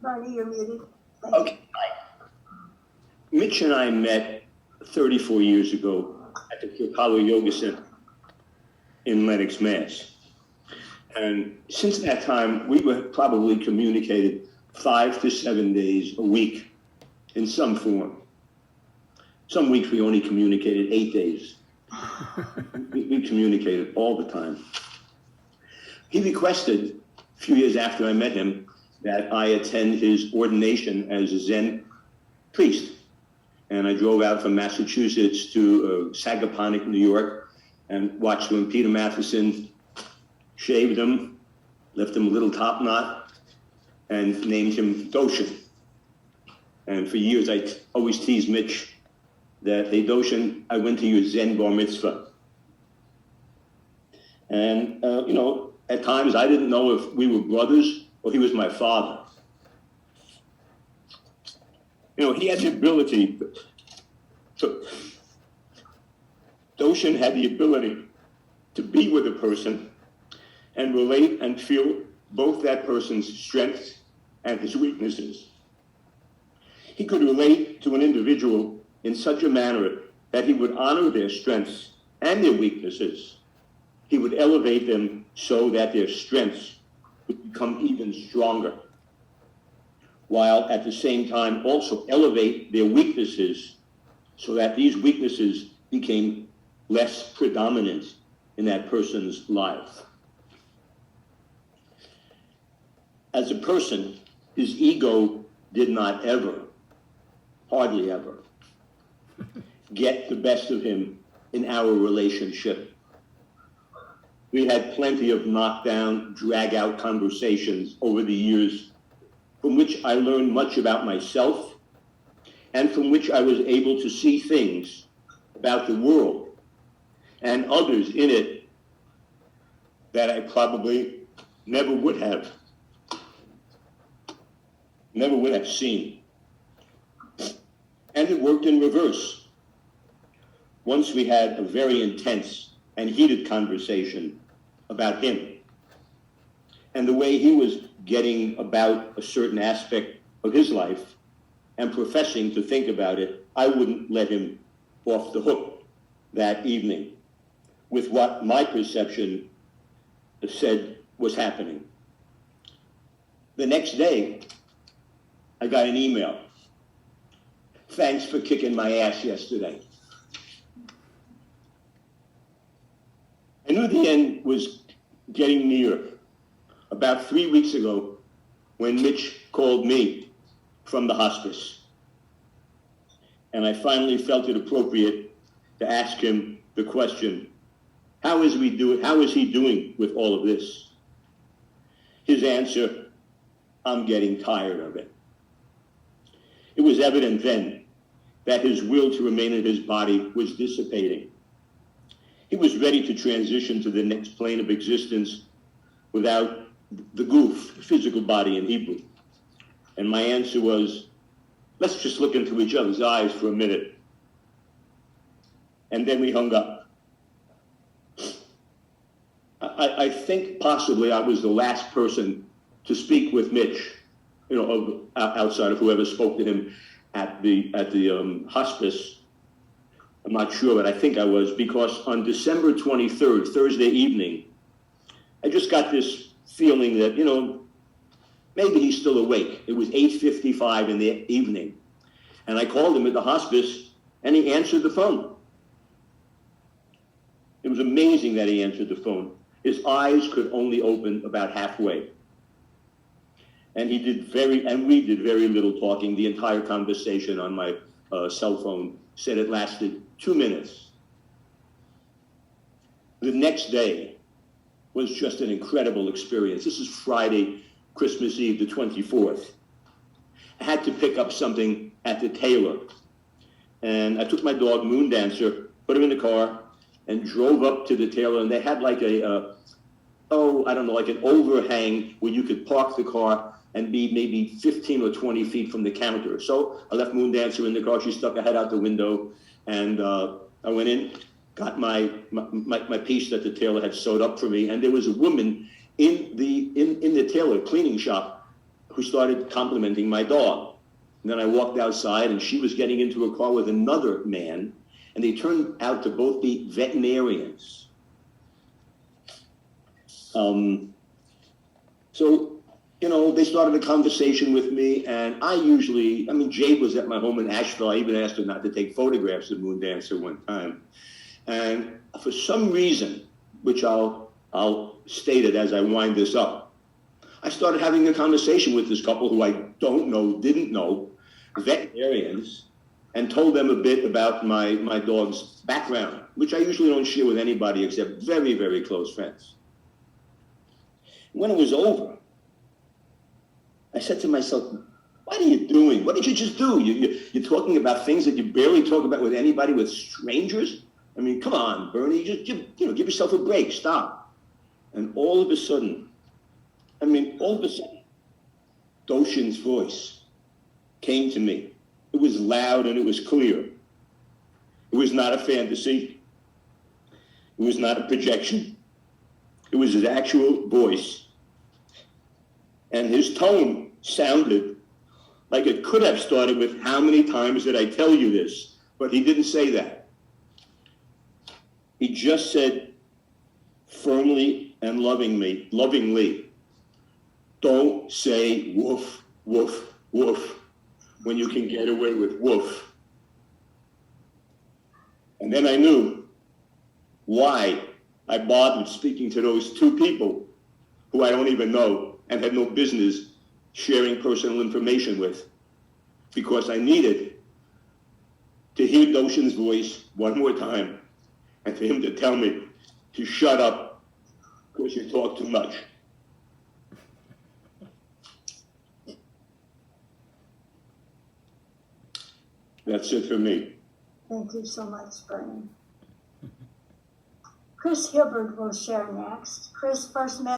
Barney, you're muted. Okay. Mitch and I met 34 years ago at the Apollo Yoga Center in Lenox, Mass. And since that time, we were probably communicated 5 to 7 days a week in some form. Some weeks we only communicated 8 days. we communicated all the time. He requested, a few years after I met him, that I attend his ordination as a Zen priest. And I drove out from Massachusetts to Sagaponack, New York, and watched when Peter Matheson shaved him, left him a little top knot, and named him Doshin. And for years, I always teased Mitch that, hey, Doshin, I went to your Zen bar mitzvah. And, at times I didn't know if we were brothers or he was my father. He had the ability Doshin had the ability to be with a person and relate and feel both that person's strengths and his weaknesses. He could relate to an individual in such a manner that he would honor their strengths and their weaknesses. He would elevate them so that their strengths would become even stronger, while at the same time also elevate their weaknesses so that these weaknesses became less predominant in that person's life. As a person, his ego did not ever, hardly ever, get the best of him in our relationship. We had plenty of knockdown, drag-out conversations over the years from which I learned much about myself and from which I was able to see things about the world and others in it that I probably never would have seen. And it worked in reverse. Once we had a very intense and heated conversation about him and the way he was getting about a certain aspect of his life and professing to think about it, I wouldn't let him off the hook that evening with what my perception said was happening. The next day, I got an email. Thanks for kicking my ass yesterday. I knew the end was getting near. About 3 weeks ago, when Mitch called me from the hospice, and I finally felt it appropriate to ask him the question, how is he doing with all of this? His answer, I'm getting tired of it. It was evident then that his will to remain in his body was dissipating. He was ready to transition to the next plane of existence without the goof, physical body in Hebrew. And my answer was, let's just look into each other's eyes for a minute. And then we hung up. I think possibly I was the last person to speak with Mitch, outside of whoever spoke to him at the hospice. I'm not sure, but I think I was, because on December 23rd, Thursday evening, I just got this feeling that, maybe he's still awake. It was 8:55 in the evening. And I called him at the hospice, and he answered the phone. It was amazing that he answered the phone. His eyes could only open about halfway. And we did very little talking. The entire conversation on my cell phone said it lasted 2 minutes. The next day was just an incredible experience. This is Friday, Christmas Eve, the 24th. I had to pick up something at the tailor. And I took my dog, Moon Dancer, put him in the car, and drove up to the tailor. And they had like an overhang where you could park the car and be maybe 15 or 20 feet from the counter. So I left Moon Dancer in the car. She stuck her head out the window, and I went in, got my piece that the tailor had sewed up for me, and there was a woman in the tailor cleaning shop who started complimenting my dog. And then I walked outside, and she was getting into a car with another man, and they turned out to both be veterinarians. So, you know, they started a conversation with me, and Jade was at my home in Asheville. I even asked her not to take photographs of Moondancer one time. And for some reason, which I'll state it as I wind this up, I started having a conversation with this couple who I didn't know, veterinarians, and told them a bit about my dog's background, which I usually don't share with anybody except very, very close friends. When it was over, I said to myself, what are you doing? What did you just do? You're talking about things that you barely talk about with anybody, with strangers? I mean, come on, Bernie, just give yourself a break, stop. And all of a sudden, Doshin's voice came to me. It was loud and it was clear. It was not a fantasy. It was not a projection. It was his actual voice. And his tone sounded like it could have started with, how many times did I tell you this? But he didn't say that. He just said, firmly and lovingly, don't say woof, woof, woof when you can get away with woof. And then I knew why I bothered speaking to those two people who I don't even know and had no business sharing personal information with, because I needed to hear Doshin's voice one more time and for him to tell me to shut up because you talk too much. That's it for me. Thank you so much, Bernie. Chris Hibbard will share next. Chris first met